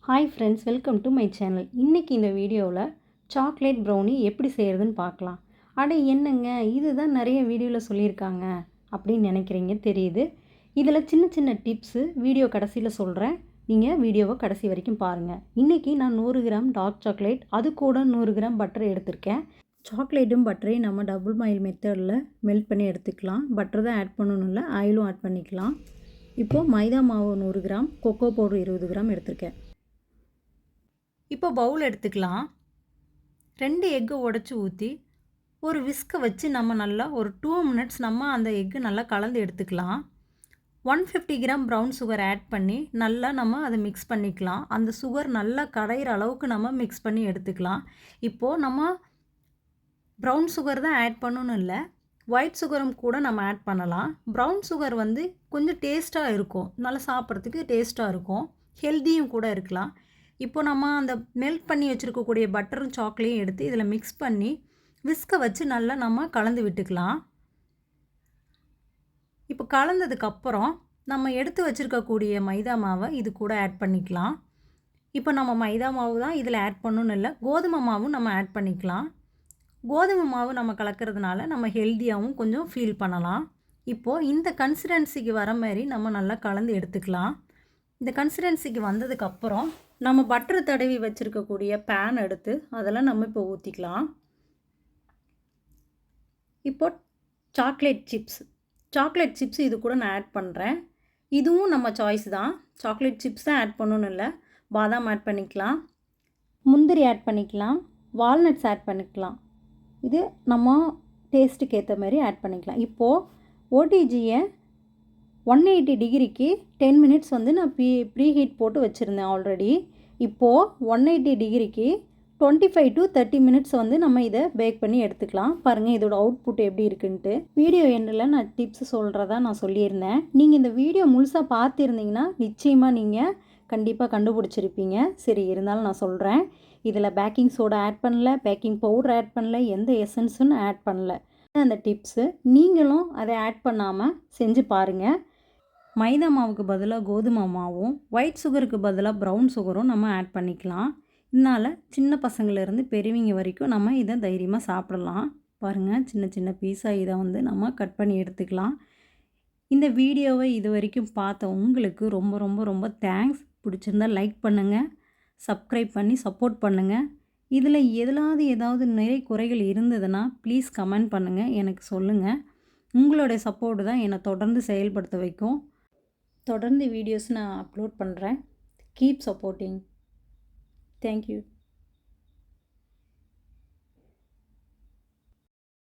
Hi friends, welcome to my channel. இன்றைக்கி இந்த வீடியோவில் சாக்லேட் ப்ரௌனி எப்படி செய்கிறதுன்னு பார்க்கலாம். அட என்னங்க, இதுதான் நிறைய வீடியோவில் சொல்லியிருக்காங்க அப்படின்னு நினைக்கிறீங்க, தெரியுது. இதில் சின்ன சின்ன டிப்ஸு வீடியோ கடைசியில் சொல்கிறேன். நீங்கள் வீடியோவை கடைசி வரைக்கும் பாருங்கள். இன்றைக்கி நான் 100 கிராம் டார்க் சாக்லேட், அது கூட 100 கிராம் பட்டர் எடுத்திருக்கேன். சாக்லேட்டும் பட்டரையும் நம்ம டபுள் பாயில் மெத்தடில் மெல்ட் பண்ணி எடுத்துக்கலாம். பட்டர் தான் ஆட் பண்ணணும் இல்லை, ஆயிலும் ஆட் பண்ணிக்கலாம். இப்போது மைதா மாவு 100 கிராம், கொக்கோ பவுடர் 20 கிராம் எடுத்திருக்கேன். இப்போ பவுல் எடுத்துக்கலாம். 2 எக்கு உடச்சி ஊற்றி ஒரு விஸ்கை வச்சு நம்ம நல்லா ஒரு 2 மினிட்ஸ் நம்ம அந்த எக்கு நல்லா கலந்து எடுத்துக்கலாம். 150 கிராம் ப்ரௌன் சுகர் ஆட் பண்ணி நல்லா நம்ம அதை மிக்ஸ் பண்ணிக்கலாம். அந்த சுகர் நல்லா கரையிற அளவுக்கு நம்ம மிக்ஸ் பண்ணி எடுத்துக்கலாம். இப்போது நம்ம ப்ரௌன் சுகர் தான் ஆட் பண்ணணும் இல்லை, ஒயிட் சுகரும் கூட நம்ம ஆட் பண்ணலாம். ப்ரௌன் சுகர் வந்து கொஞ்சம் டேஸ்ட்டாக இருக்கும், நல்லா சாப்பிட்றதுக்கு டேஸ்ட்டாக இருக்கும், ஹெல்த்தியும் கூட இருக்கலாம். இப்போ நம்ம அந்த மெல்ட் பண்ணி வச்சுருக்கக்கூடிய பட்டரும் சாக்லேட்டையும் எடுத்து இதில் மிக்ஸ் பண்ணி விஸ்கை வச்சு நல்லா நம்ம கலந்து விட்டுக்கலாம். இப்போ கலந்ததுக்கப்புறம் நம்ம எடுத்து வச்சுருக்கக்கூடிய மைதா மாவை இது கூட ஆட் பண்ணிக்கலாம். இப்போ நம்ம மைதா மாவு தான் இதில் ஆட் பண்ணணும்னு இல்லை, கோதுமை மாவும் நம்ம ஆட் பண்ணிக்கலாம். கோதுமை மாவு நம்ம கலக்கிறதுனால நம்ம ஹெல்த்தியாகவும் கொஞ்சம் ஃபீல் பண்ணலாம். இப்போது இந்த கன்சிஸ்டன்சிக்கு வர மாதிரி நம்ம நல்லா கலந்து எடுத்துக்கலாம். இந்த கன்சிஸ்டன்சிக்கு வந்ததுக்கப்புறம் நம்ம பட்டர் தடவி வச்சுருக்கக்கூடிய பேன் எடுத்து அதெல்லாம் நம்ம இப்போ ஊற்றிக்கலாம். இப்போ சாக்லேட் சிப்ஸ் இது கூட நான் ஆட் பண்ணுறேன். இதுவும் நம்ம சாய்ஸ் தான், சாக்லேட் சிப்ஸ் தான் ஆட் பண்ணணும் இல்லை, பாதாம் ஆட் பண்ணிக்கலாம், முந்திரி ஆட் பண்ணிக்கலாம், வால்நட்ஸ் ஆட் பண்ணிக்கலாம். இது நம்ம டேஸ்ட்டுக்கு ஏற்ற மாதிரி ஆட் பண்ணிக்கலாம். இப்போது ஓடிஜியை 180 டிகிரிக்கு 10 மினிட்ஸ் வந்து நான் ப்ரீ ஹீட் போட்டு வச்சுருந்தேன் ஆல்ரெடி. இப்போது 180 டிகிரிக்கு 25 to 30 மினிட்ஸ் வந்து நம்ம இதை பேக் பண்ணி எடுத்துக்கலாம். பாருங்கள் இதோட அவுட்புட் எப்படி இருக்குன்ட்டு. வீடியோ எண்டில் நான் டிப்ஸ் சொல்கிறதா நான் சொல்லியிருந்தேன். நீங்கள் இந்த வீடியோ முழுசாக பார்த்துருந்தீங்கன்னா நிச்சயமாக நீங்கள் கண்டிப்பாக கண்டுபிடிச்சிருப்பீங்க. சரி, இருந்தாலும் நான் சொல்கிறேன். இதில் பேக்கிங் சோடா ஆட் பண்ணல, பேக்கிங் பவுடர் ஆட் பண்ணல, எந்த எசன்ஸும் ஆட் பண்ணல. அந்த டிப்ஸு நீங்களும் அதை ஆட் பண்ணாமல் செஞ்சு பாருங்கள். மைதா மாவுக்கு பதிலாக கோதுமை மாவும், ஒயிட் சுகருக்கு பதிலாக ப்ரௌன் சுகரும் நம்ம ஆட் பண்ணிக்கலாம். இதனால் சின்ன பசங்கள்லேருந்து பெரியவங்க வரைக்கும் நம்ம இதை தைரியமாக சாப்பிடலாம். பாருங்கள், சின்ன சின்ன பீஸாக இதை வந்து நம்ம கட் பண்ணி எடுத்துக்கலாம். இந்த வீடியோவை இது வரைக்கும் பார்த்த உங்களுக்கு ரொம்ப ரொம்ப ரொம்ப தேங்க்ஸ். பிடிச்சிருந்தால் லைக் பண்ணுங்கள், சப்ஸ்கிரைப் பண்ணி சப்போர்ட் பண்ணுங்கள். இதில் ஏதாவது நிறை குறைகள் இருந்ததுன்னா ப்ளீஸ் கமெண்ட் பண்ணுங்கள், எனக்கு சொல்லுங்கள். உங்களுடைய சப்போர்ட்டு தான் என்னை தொடர்ந்து செயல்படுத்த வைக்கும். தொடர்ந்து வீடியோஸ் நான் அப்லோட் பண்ணுறேன். Keep supporting. தேங்க்யூ.